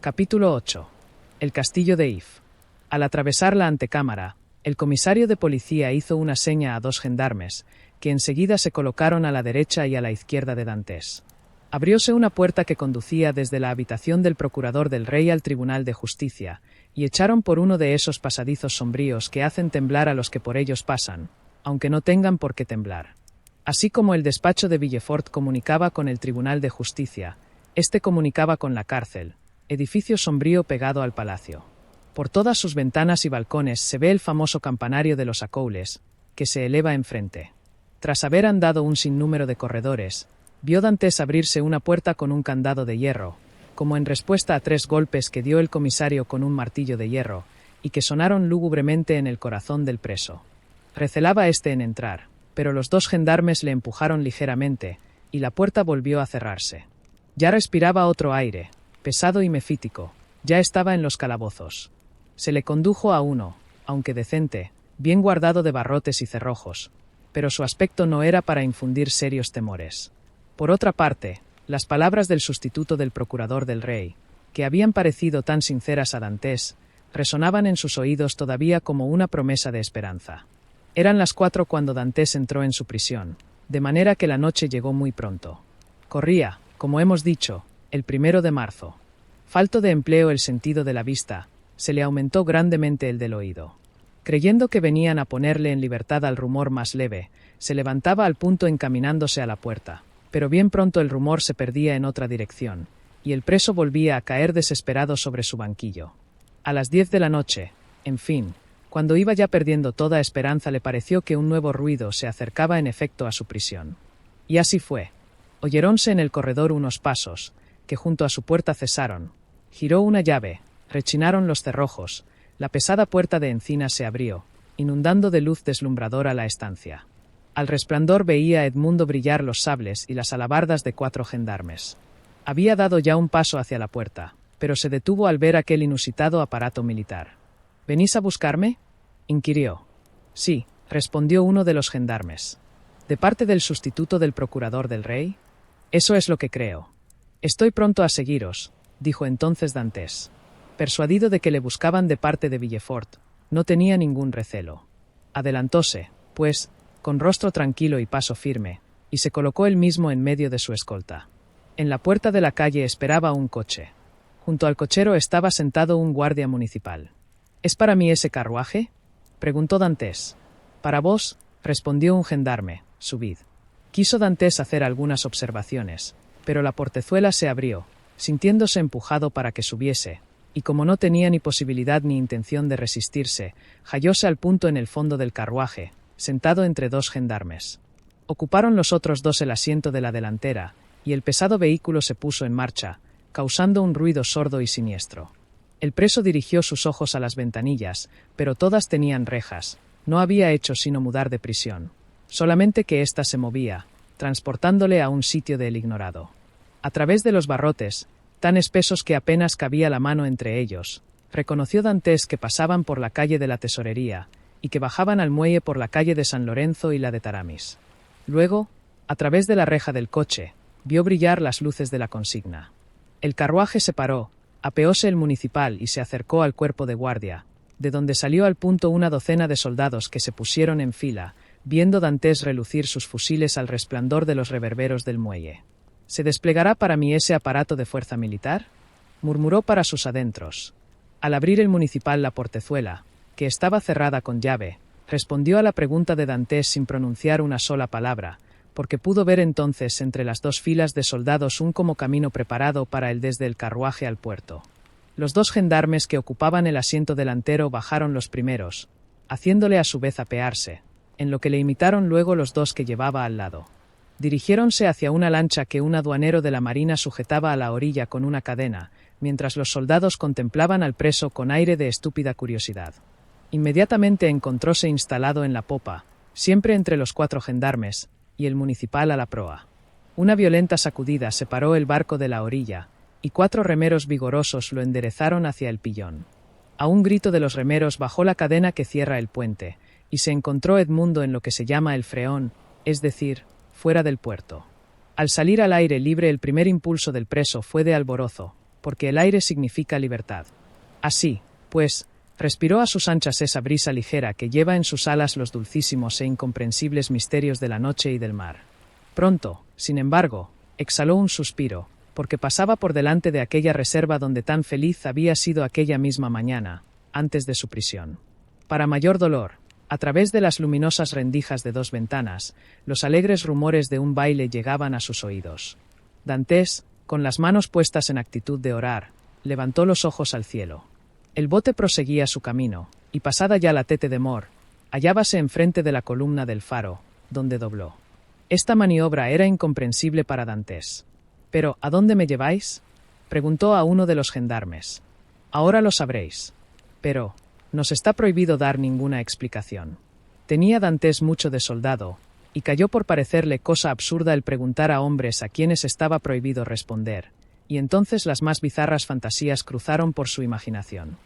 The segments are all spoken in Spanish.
Capítulo 8. El castillo de If. Al atravesar la antecámara, el comisario de policía hizo una seña a dos gendarmes, que enseguida se colocaron a la derecha y a la izquierda de Dantes. Abrióse una puerta que conducía desde la habitación del procurador del rey al Tribunal de Justicia, y echaron por uno de esos pasadizos sombríos que hacen temblar a los que por ellos pasan, aunque no tengan por qué temblar. Así como el despacho de Villefort comunicaba con el Tribunal de Justicia, este comunicaba con la cárcel, edificio sombrío pegado al palacio. Por todas sus ventanas y balcones se ve el famoso campanario de los Acoules, que se eleva enfrente. Tras haber andado un sinnúmero de corredores, vio Dantes abrirse una puerta con un candado de hierro, como en respuesta a 3 golpes que dio el comisario con un martillo de hierro, y que sonaron lúgubremente en el corazón del preso. Recelaba éste en entrar, pero los 2 gendarmes le empujaron ligeramente, y la puerta volvió a cerrarse. Ya respiraba otro aire, pesado y mefítico, ya estaba en los calabozos. Se le condujo a uno, aunque decente, bien guardado de barrotes y cerrojos, pero su aspecto no era para infundir serios temores. Por otra parte, las palabras del sustituto del procurador del rey, que habían parecido tan sinceras a Dantes, resonaban en sus oídos todavía como una promesa de esperanza. Eran las 4 cuando Dantes entró en su prisión, de manera que la noche llegó muy pronto. Corría, como hemos dicho, el 1 de marzo. Falto de empleo el sentido de la vista, se le aumentó grandemente el del oído. Creyendo que venían a ponerle en libertad al rumor más leve, se levantaba al punto encaminándose a la puerta, pero bien pronto el rumor se perdía en otra dirección, y el preso volvía a caer desesperado sobre su banquillo. A las 10 de la noche, en fin, cuando iba ya perdiendo toda esperanza, le pareció que un nuevo ruido se acercaba en efecto a su prisión. Y así fue. Oyéronse en el corredor unos pasos, que junto a su puerta cesaron. Giró una llave, rechinaron los cerrojos, la pesada puerta de encina se abrió, inundando de luz deslumbradora la estancia. Al resplandor veía Edmundo brillar los sables y las alabardas de 4 gendarmes. Había dado ya un paso hacia la puerta, pero se detuvo al ver aquel inusitado aparato militar. ¿Venís a buscarme?, inquirió. Sí, respondió uno de los gendarmes. ¿De parte del sustituto del procurador del rey? Eso es lo que creo. Estoy pronto a seguiros, dijo entonces Dantes. Persuadido de que le buscaban de parte de Villefort, no tenía ningún recelo. Adelantóse, pues, con rostro tranquilo y paso firme, y se colocó él mismo en medio de su escolta. En la puerta de la calle esperaba un coche. Junto al cochero estaba sentado un guardia municipal. ¿Es para mí ese carruaje?, preguntó Dantes. Para vos, respondió un gendarme, subid. Quiso Dantes hacer algunas observaciones, pero la portezuela se abrió, sintiéndose empujado para que subiese, y como no tenía ni posibilidad ni intención de resistirse, hallóse al punto en el fondo del carruaje, sentado entre 2 gendarmes. Ocuparon los otros 2 el asiento de la delantera, y el pesado vehículo se puso en marcha, causando un ruido sordo y siniestro. El preso dirigió sus ojos a las ventanillas, pero todas tenían rejas, no había hecho sino mudar de prisión. Solamente que ésta se movía, transportándole a un sitio del ignorado. A través de los barrotes, tan espesos que apenas cabía la mano entre ellos, reconoció Dantes que pasaban por la calle de la Tesorería, y que bajaban al muelle por la calle de San Lorenzo y la de Taramis. Luego, a través de la reja del coche, vio brillar las luces de la consigna. El carruaje se paró, apeóse el municipal y se acercó al cuerpo de guardia, de donde salió al punto una docena de soldados que se pusieron en fila, viendo Dantes relucir sus fusiles al resplandor de los reverberos del muelle. ¿Se desplegará para mí ese aparato de fuerza militar?, murmuró para sus adentros. Al abrir el municipal la portezuela, que estaba cerrada con llave, respondió a la pregunta de Dantes sin pronunciar una sola palabra, porque pudo ver entonces entre las 2 filas de soldados un como camino preparado para él desde el carruaje al puerto. Los 2 gendarmes que ocupaban el asiento delantero bajaron los primeros, haciéndole a su vez apearse, en lo que le imitaron luego los 2 que llevaba al lado. Dirigiéronse hacia una lancha que un aduanero de la marina sujetaba a la orilla con una cadena, mientras los soldados contemplaban al preso con aire de estúpida curiosidad. Inmediatamente encontróse instalado en la popa, siempre entre los 4 gendarmes, y el municipal a la proa. Una violenta sacudida separó el barco de la orilla, y 4 remeros vigorosos lo enderezaron hacia el pillón. A un grito de los remeros bajó la cadena que cierra el puente, y se encontró Edmundo en lo que se llama el freón, es decir, fuera del puerto. Al salir al aire libre el primer impulso del preso fue de alborozo, porque el aire significa libertad. Así, pues, respiró a sus anchas esa brisa ligera que lleva en sus alas los dulcísimos e incomprensibles misterios de la noche y del mar. Pronto, sin embargo, exhaló un suspiro, porque pasaba por delante de aquella reserva donde tan feliz había sido aquella misma mañana, antes de su prisión. Para mayor dolor, a través de las luminosas rendijas de dos ventanas, los alegres rumores de un baile llegaban a sus oídos. Dantes, con las manos puestas en actitud de orar, levantó los ojos al cielo. El bote proseguía su camino, y pasada ya la Tête de Mort, hallábase enfrente de la columna del faro, donde dobló. Esta maniobra era incomprensible para Dantes. «¿Pero, a dónde me lleváis?», preguntó a uno de los gendarmes. «Ahora lo sabréis. Pero, nos está prohibido dar ninguna explicación». Tenía Dantes mucho de soldado, y cayó por parecerle cosa absurda el preguntar a hombres a quienes estaba prohibido responder, y entonces las más bizarras fantasías cruzaron por su imaginación.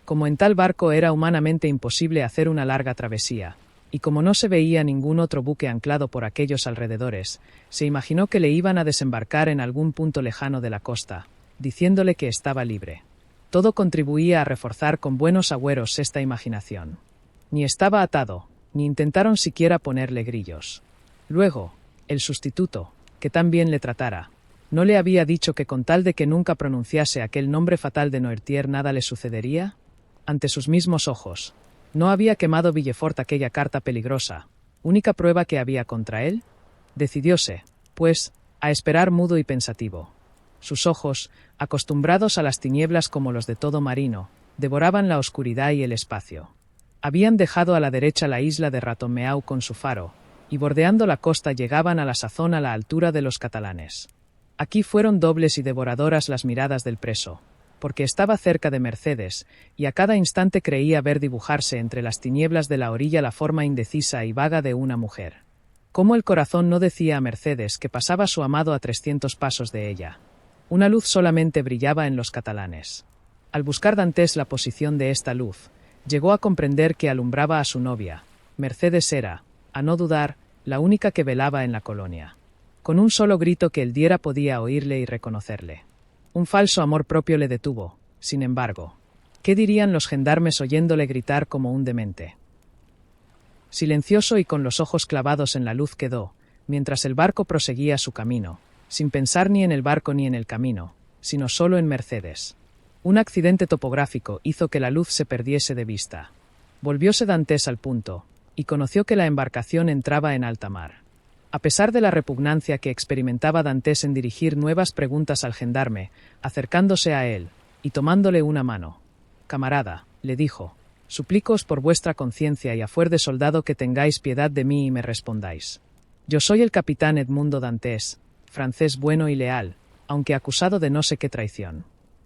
Como en tal barco era humanamente imposible hacer una larga travesía, y como no se veía ningún otro buque anclado por aquellos alrededores, se imaginó que le iban a desembarcar en algún punto lejano de la costa, diciéndole que estaba libre. Todo contribuía a reforzar con buenos agüeros esta imaginación. Ni estaba atado, ni intentaron siquiera ponerle grillos. Luego, el sustituto, que tan bien le tratara, ¿no le había dicho que con tal de que nunca pronunciase aquel nombre fatal de Noirtier nada le sucedería? Ante sus mismos ojos, ¿no había quemado Villefort aquella carta peligrosa, única prueba que había contra él? Decidióse, pues, a esperar mudo y pensativo. Sus ojos, acostumbrados a las tinieblas como los de todo marino, devoraban la oscuridad y el espacio. Habían dejado a la derecha la isla de Ratomeau con su faro, y bordeando la costa llegaban a la sazón a la altura de los catalanes. Aquí fueron dobles y devoradoras las miradas del preso, porque estaba cerca de Mercedes, y a cada instante creía ver dibujarse entre las tinieblas de la orilla la forma indecisa y vaga de una mujer. Cómo el corazón no decía a Mercedes que pasaba su amado a 300 pasos de ella. Una luz solamente brillaba en los catalanes. Al buscar Dantes la posición de esta luz, llegó a comprender que alumbraba a su novia. Mercedes era, a no dudar, la única que velaba en la colonia. Con un solo grito que él diera podía oírle y reconocerle. Un falso amor propio le detuvo, sin embargo. ¿Qué dirían los gendarmes oyéndole gritar como un demente? Silencioso y con los ojos clavados en la luz quedó, mientras el barco proseguía su camino, sin pensar ni en el barco ni en el camino, sino solo en Mercedes. Un accidente topográfico hizo que la luz se perdiese de vista. Volvióse Dantes al punto, y conoció que la embarcación entraba en alta mar. A pesar de la repugnancia que experimentaba Dantes en dirigir nuevas preguntas al gendarme, acercándose a él, y tomándole una mano. «Camarada», le dijo, «suplícoos por vuestra conciencia y a fuer de soldado que tengáis piedad de mí y me respondáis. Yo soy el capitán Edmundo Dantes, francés bueno y leal, aunque acusado de no sé qué traición.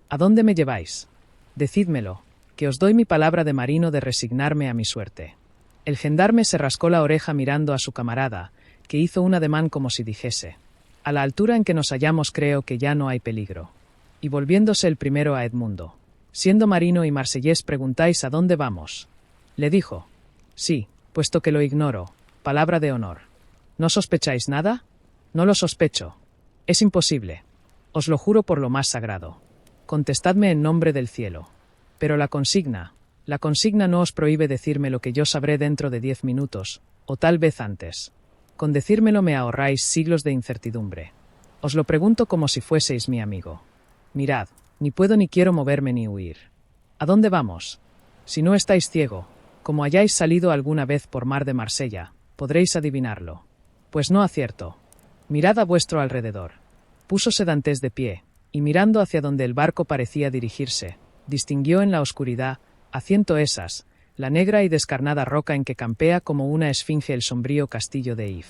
¿A dónde me lleváis? Decídmelo, que os doy mi palabra de marino de resignarme a mi suerte». El gendarme se rascó la oreja mirando a su camarada, que hizo un ademán como si dijese: «A la altura en que nos hallamos creo que ya no hay peligro». Y volviéndose el primero a Edmundo: «Siendo marino y marsellés preguntáis a dónde vamos». Le dijo: «Sí, puesto que lo ignoro, palabra de honor». «¿No sospecháis nada?» «No lo sospecho. Es imposible. Os lo juro por lo más sagrado. Contestadme en nombre del cielo». «Pero la consigna no os prohíbe decirme lo que yo sabré dentro de 10 minutos, o tal vez antes. Con decírmelo me ahorráis siglos de incertidumbre. Os lo pregunto como si fueseis mi amigo. Mirad, ni puedo ni quiero moverme ni huir. ¿A dónde vamos? Si no estáis ciego, como hayáis salido alguna vez por mar de Marsella, podréis adivinarlo. Pues no acierto. Mirad a vuestro alrededor». Púsose Dantes de pie, y mirando hacia donde el barco parecía dirigirse, distinguió en la oscuridad, a 100 esas, la negra y descarnada roca en que campea como una esfinge el sombrío castillo de If.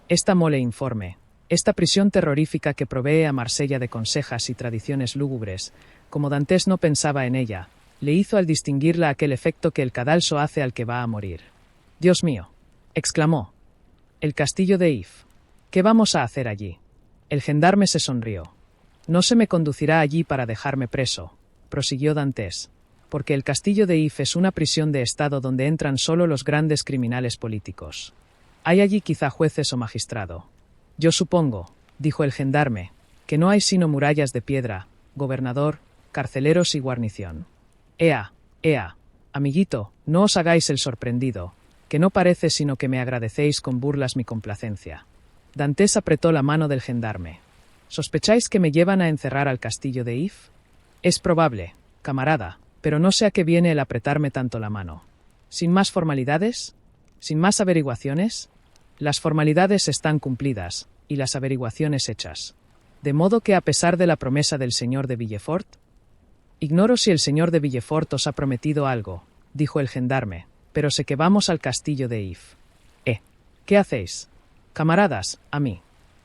Esta mole informe, esta prisión terrorífica que provee a Marsella de consejas y tradiciones lúgubres, como Dantes no pensaba en ella, le hizo al distinguirla aquel efecto que el cadalso hace al que va a morir. «Dios mío», exclamó, «el castillo de If. ¿Qué vamos a hacer allí?» El gendarme se sonrió. «No se me conducirá allí para dejarme preso», prosiguió Dantes, «porque el castillo de If es una prisión de estado donde entran solo los grandes criminales políticos. Hay allí quizá jueces o magistrado. Yo supongo», dijo el gendarme, «que no hay sino murallas de piedra, gobernador, carceleros y guarnición. Ea, ea, amiguito, no os hagáis el sorprendido, que no parece sino que me agradecéis con burlas mi complacencia. Dantes apretó la mano del gendarme. ¿Sospecháis que me llevan a encerrar al castillo de If? Es probable, camarada, pero no sé a qué viene el apretarme tanto la mano. ¿Sin más formalidades? ¿Sin más averiguaciones? Las formalidades están cumplidas, y las averiguaciones hechas. De modo que a pesar de la promesa del señor de Villefort... Ignoro si el señor de Villefort os ha prometido algo, dijo el gendarme, pero sé que vamos al castillo de If. ¿Qué hacéis? Camaradas, a mí.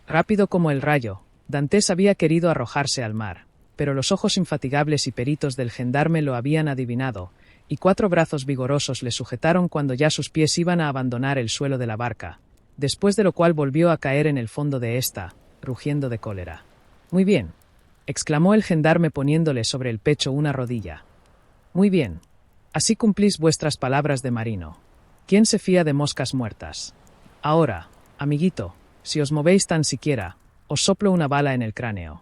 Rápido como el rayo, Dantes había querido arrojarse al mar, pero los ojos infatigables y peritos del gendarme lo habían adivinado, y 4 brazos vigorosos le sujetaron cuando ya sus pies iban a abandonar el suelo de la barca, después de lo cual volvió a caer en el fondo de ésta, rugiendo de cólera. Muy bien, exclamó el gendarme poniéndole sobre el pecho una rodilla. Muy bien. Así cumplís vuestras palabras de marino. ¿Quién se fía de moscas muertas? Ahora, amiguito, si os movéis tan siquiera, os soplo una bala en el cráneo.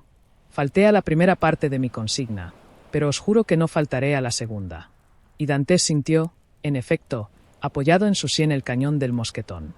Falté a la primera parte de mi consigna, pero os juro que no faltaré a la segunda. Y Dantes sintió, en efecto, apoyado en su sien el cañón del mosquetón.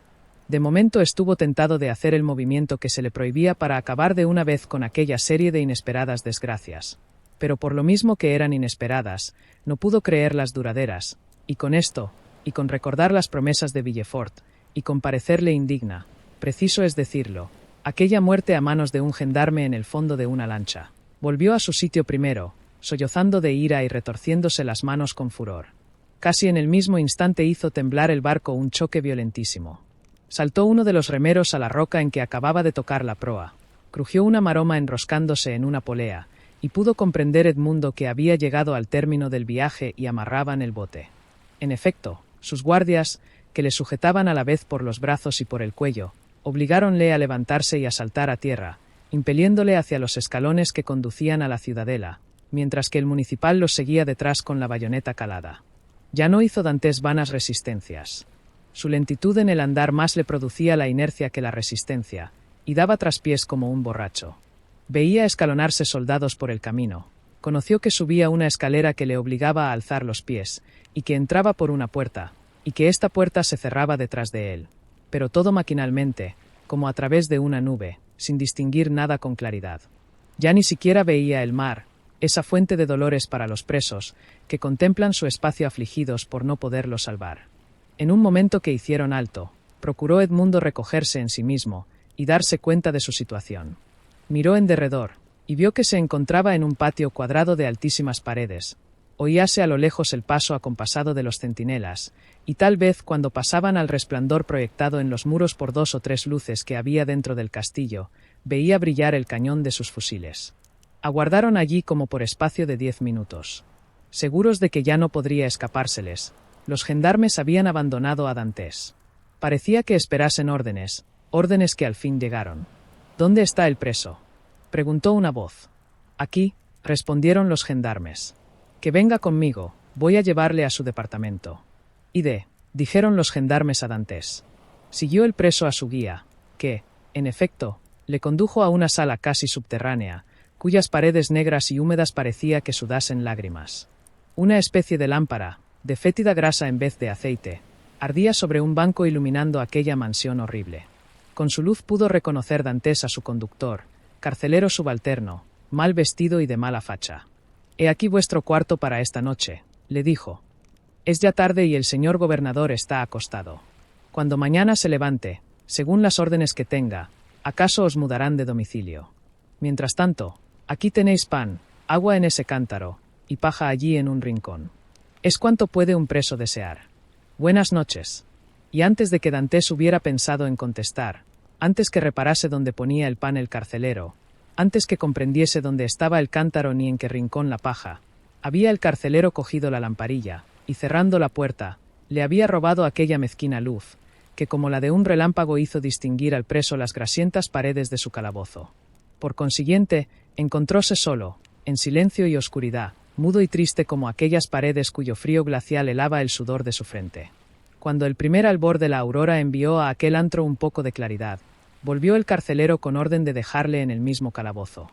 De momento estuvo tentado de hacer el movimiento que se le prohibía para acabar de una vez con aquella serie de inesperadas desgracias. Pero por lo mismo que eran inesperadas, no pudo creerlas duraderas, y con esto, y con recordar las promesas de Villefort, y con parecerle indigna, preciso es decirlo, aquella muerte a manos de un gendarme en el fondo de una lancha. Volvió a su sitio primero, sollozando de ira y retorciéndose las manos con furor. Casi en el mismo instante hizo temblar el barco un choque violentísimo. Saltó uno de los remeros a la roca en que acababa de tocar la proa. Crujió una maroma enroscándose en una polea, y pudo comprender Edmundo que había llegado al término del viaje y amarraban el bote. En efecto, sus guardias, que le sujetaban a la vez por los brazos y por el cuello, obligáronle a levantarse y a saltar a tierra, impeliéndole hacia los escalones que conducían a la ciudadela, mientras que el municipal los seguía detrás con la bayoneta calada. Ya no hizo Dantes vanas resistencias. Su lentitud en el andar más le producía la inercia que la resistencia, y daba traspiés como un borracho. Veía escalonarse soldados por el camino. Conoció que subía una escalera que le obligaba a alzar los pies, y que entraba por una puerta, y que esta puerta se cerraba detrás de él. Pero todo maquinalmente, como a través de una nube, sin distinguir nada con claridad. Ya ni siquiera veía el mar, esa fuente de dolores para los presos, que contemplan su espacio afligidos por no poderlo salvar. En un momento que hicieron alto, procuró Edmundo recogerse en sí mismo y darse cuenta de su situación. Miró en derredor, y vio que se encontraba en un patio cuadrado de altísimas paredes. Oíase a lo lejos el paso acompasado de los centinelas, y tal vez cuando pasaban al resplandor proyectado en los muros por 2 o 3 luces que había dentro del castillo, veía brillar el cañón de sus fusiles. Aguardaron allí como por espacio de 10 minutos. Seguros de que ya no podría escapárseles, los gendarmes habían abandonado a Dantes. Parecía que esperasen órdenes que al fin llegaron. ¿Dónde está el preso?, preguntó una voz. Aquí, respondieron los gendarmes. Que venga conmigo, voy a llevarle a su departamento. Dijeron los gendarmes a Dantes. Siguió el preso a su guía, que, en efecto, le condujo a una sala casi subterránea, cuyas paredes negras y húmedas parecía que sudasen lágrimas. Una especie de lámpara, de fétida grasa en vez de aceite, ardía sobre un banco iluminando aquella mansión horrible. Con su luz pudo reconocer Dantes a su conductor, carcelero subalterno, mal vestido y de mala facha. «He aquí vuestro cuarto para esta noche», le dijo. «Es ya tarde y el señor gobernador está acostado. Cuando mañana se levante, según las órdenes que tenga, acaso os mudarán de domicilio. Mientras tanto, aquí tenéis pan, agua en ese cántaro, y paja allí en un rincón. Es cuanto puede un preso desear. Buenas noches». Y antes de que Dantes hubiera pensado en contestar, antes que reparase dónde ponía el pan el carcelero, antes que comprendiese dónde estaba el cántaro ni en qué rincón la paja, había el carcelero cogido la lamparilla, y cerrando la puerta, le había robado aquella mezquina luz, que como la de un relámpago hizo distinguir al preso las grasientas paredes de su calabozo. Por consiguiente, encontróse solo, en silencio y oscuridad, mudo y triste como aquellas paredes cuyo frío glacial helaba el sudor de su frente. Cuando el primer albor de la aurora envió a aquel antro un poco de claridad, volvió el carcelero con orden de dejarle en el mismo calabozo.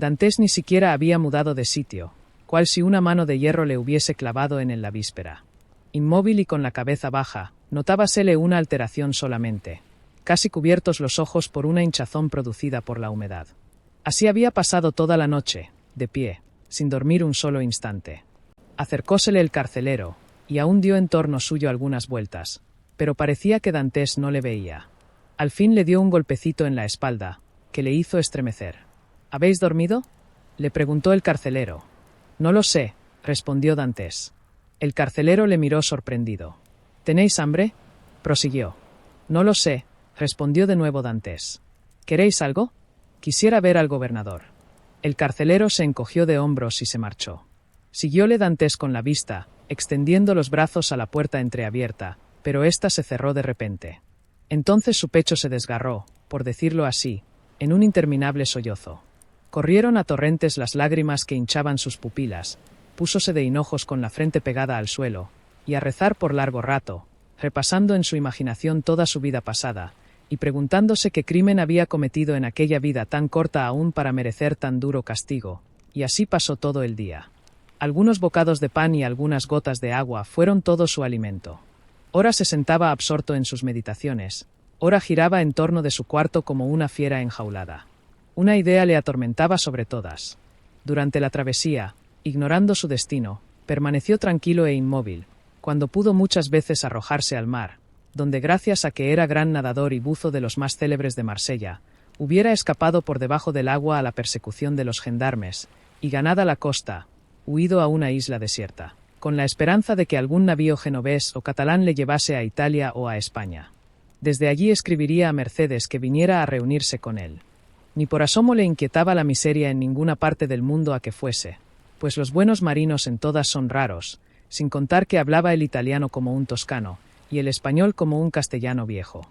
Dantes ni siquiera había mudado de sitio, cual si una mano de hierro le hubiese clavado en él la víspera. Inmóvil y con la cabeza baja, notábasele una alteración solamente, casi cubiertos los ojos por una hinchazón producida por la humedad. Así había pasado toda la noche, de pie, sin dormir un solo instante. Acercósele el carcelero, y aún dio en torno suyo algunas vueltas, pero parecía que Dantes no le veía. Al fin le dio un golpecito en la espalda, que le hizo estremecer. ¿Habéis dormido?, le preguntó el carcelero. No lo sé, respondió Dantes. El carcelero le miró sorprendido. ¿Tenéis hambre?, prosiguió. No lo sé, respondió de nuevo Dantes. ¿Queréis algo? Quisiera ver al gobernador. El carcelero se encogió de hombros y se marchó. Siguióle Dantes con la vista, extendiendo los brazos a la puerta entreabierta, pero ésta se cerró de repente. Entonces su pecho se desgarró, por decirlo así, en un interminable sollozo. Corrieron a torrentes las lágrimas que hinchaban sus pupilas, púsose de hinojos con la frente pegada al suelo, y a rezar por largo rato, repasando en su imaginación toda su vida pasada, y preguntándose qué crimen había cometido en aquella vida tan corta aún para merecer tan duro castigo, y así pasó todo el día. Algunos bocados de pan y algunas gotas de agua fueron todo su alimento. Ora se sentaba absorto en sus meditaciones, ora giraba en torno de su cuarto como una fiera enjaulada. Una idea le atormentaba sobre todas. Durante la travesía, ignorando su destino, permaneció tranquilo e inmóvil, cuando pudo muchas veces arrojarse al mar, donde gracias a que era gran nadador y buzo de los más célebres de Marsella, hubiera escapado por debajo del agua a la persecución de los gendarmes, y ganada la costa, huido a una isla desierta, con la esperanza de que algún navío genovés o catalán le llevase a Italia o a España. Desde allí escribiría a Mercedes que viniera a reunirse con él. Ni por asomo le inquietaba la miseria en ninguna parte del mundo a que fuese, pues los buenos marinos en todas son raros, sin contar que hablaba el italiano como un toscano, y el español como un castellano viejo.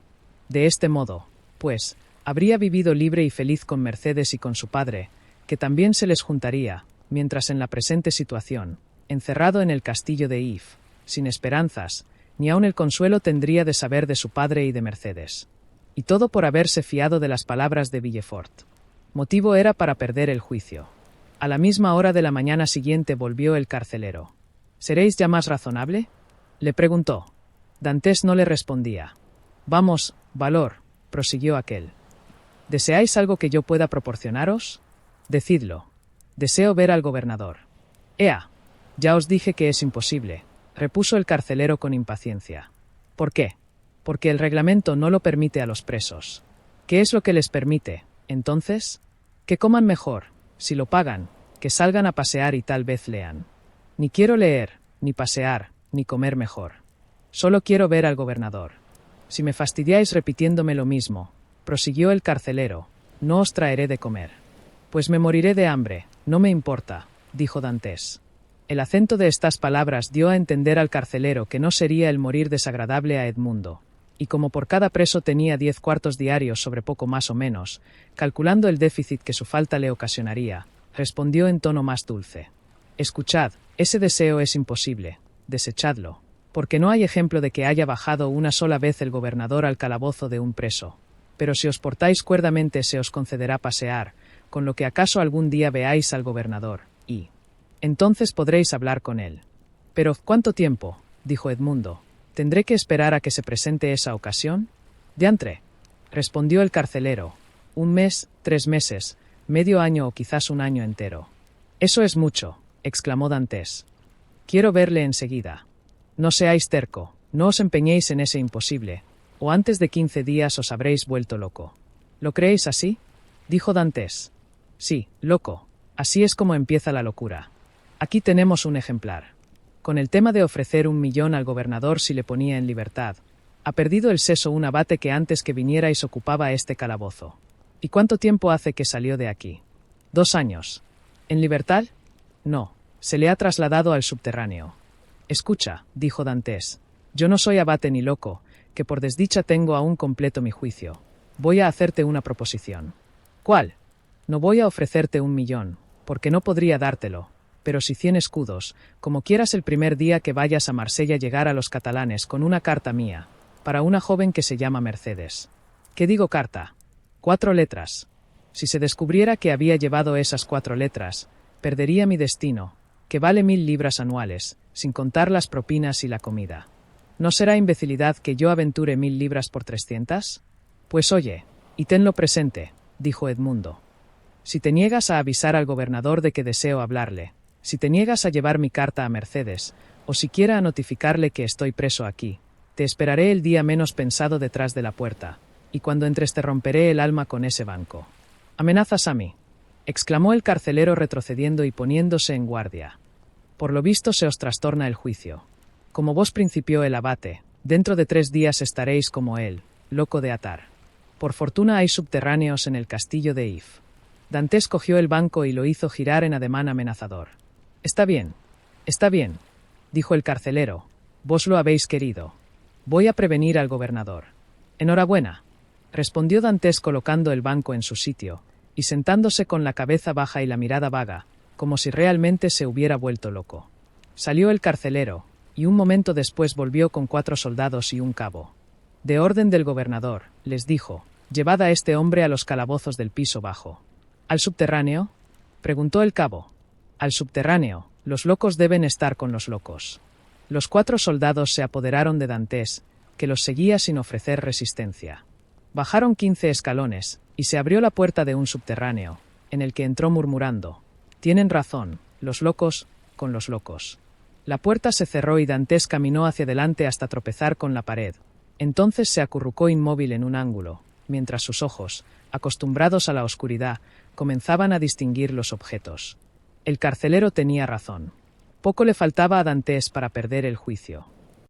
De este modo, pues, habría vivido libre y feliz con Mercedes y con su padre, que también se les juntaría, mientras en la presente situación, encerrado en el castillo de If, sin esperanzas, ni aun el consuelo tendría de saber de su padre y de Mercedes. Y todo por haberse fiado de las palabras de Villefort. Motivo era para perder el juicio. A la misma hora de la mañana siguiente volvió el carcelero. ¿Seréis ya más razonable?, le preguntó. Dantes no le respondía. Vamos, valor, prosiguió aquel. ¿Deseáis algo que yo pueda proporcionaros? Decidlo. Deseo ver al gobernador. Ea, ya os dije que es imposible, repuso el carcelero con impaciencia. ¿Por qué? Porque el reglamento no lo permite a los presos. ¿Qué es lo que les permite, entonces? Que coman mejor, si lo pagan, que salgan a pasear y tal vez lean. Ni quiero leer, ni pasear, ni comer mejor. Solo quiero ver al gobernador. Si me fastidiáis repitiéndome lo mismo, prosiguió el carcelero, no os traeré de comer. Pues me moriré de hambre, no me importa, dijo Dantes. El acento de estas palabras dio a entender al carcelero que no sería el morir desagradable a Edmundo, y como por cada preso tenía 10 cuartos diarios sobre poco más o menos, calculando el déficit que su falta le ocasionaría, respondió en tono más dulce. Escuchad, ese deseo es imposible, desechadlo, porque no hay ejemplo de que haya bajado una sola vez el gobernador al calabozo de un preso, pero si os portáis cuerdamente se os concederá pasear, con lo que acaso algún día veáis al gobernador, y entonces podréis hablar con él. Pero, ¿cuánto tiempo?, dijo Edmundo. ¿Tendré que esperar a que se presente esa ocasión? Diantre, respondió el carcelero. 1 mes, 3 meses, medio año o quizás un año entero. Eso es mucho, exclamó Dantes. Quiero verle enseguida. No seáis terco, no os empeñéis en ese imposible, o antes de 15 días os habréis vuelto loco. ¿Lo creéis así?, dijo Dantes. Sí, loco. Así es como empieza la locura. Aquí tenemos un ejemplar. Con el tema de ofrecer 1 millón al gobernador si le ponía en libertad, ha perdido el seso un abate que antes que vinierais ocupaba este calabozo. ¿Y cuánto tiempo hace que salió de aquí? 2 años. ¿En libertad? No, se le ha trasladado al subterráneo. Escucha, dijo Dantes, yo no soy abate ni loco, que por desdicha tengo aún completo mi juicio. Voy a hacerte una proposición. ¿Cuál? No voy a ofrecerte 1 millón, porque no podría dártelo, pero si 100 escudos, como quieras el primer día que vayas a Marsella llegar a los catalanes con una carta mía, para una joven que se llama Mercedes. ¿Qué digo carta? 4 letras. Si se descubriera que había llevado esas 4 letras, perdería mi destino, que vale 1000 libras anuales, sin contar las propinas y la comida. ¿No será imbecilidad que yo aventure 1000 libras por 300? Pues oye, y tenlo presente, dijo Edmundo. Si te niegas a avisar al gobernador de que deseo hablarle, si te niegas a llevar mi carta a Mercedes, o siquiera a notificarle que estoy preso aquí, te esperaré el día menos pensado detrás de la puerta, y cuando entres te romperé el alma con ese banco. ¿Amenazas a mí?, exclamó el carcelero retrocediendo y poniéndose en guardia. Por lo visto se os trastorna el juicio. Como vos principió el abate, dentro de 3 días estaréis como él, loco de atar. Por fortuna hay subterráneos en el castillo de If. Dantes cogió el banco y lo hizo girar en ademán amenazador. Está bien, dijo el carcelero, vos lo habéis querido. Voy a prevenir al gobernador. Enhorabuena, respondió Dantes colocando el banco en su sitio, y sentándose con la cabeza baja y la mirada vaga, como si realmente se hubiera vuelto loco. Salió el carcelero, y un momento después volvió con 4 soldados y un cabo. De orden del gobernador, les dijo, llevad a este hombre a los calabozos del piso bajo. ¿Al subterráneo?, preguntó el cabo. Al subterráneo, los locos deben estar con los locos. Los 4 soldados se apoderaron de Dantes, que los seguía sin ofrecer resistencia. Bajaron 15 escalones, y se abrió la puerta de un subterráneo, en el que entró murmurando, «Tienen razón, los locos, con los locos». La puerta se cerró y Dantes caminó hacia adelante hasta tropezar con la pared. Entonces se acurrucó inmóvil en un ángulo, mientras sus ojos, acostumbrados a la oscuridad, comenzaban a distinguir los objetos. El carcelero tenía razón. Poco le faltaba a Dantes para perder el juicio.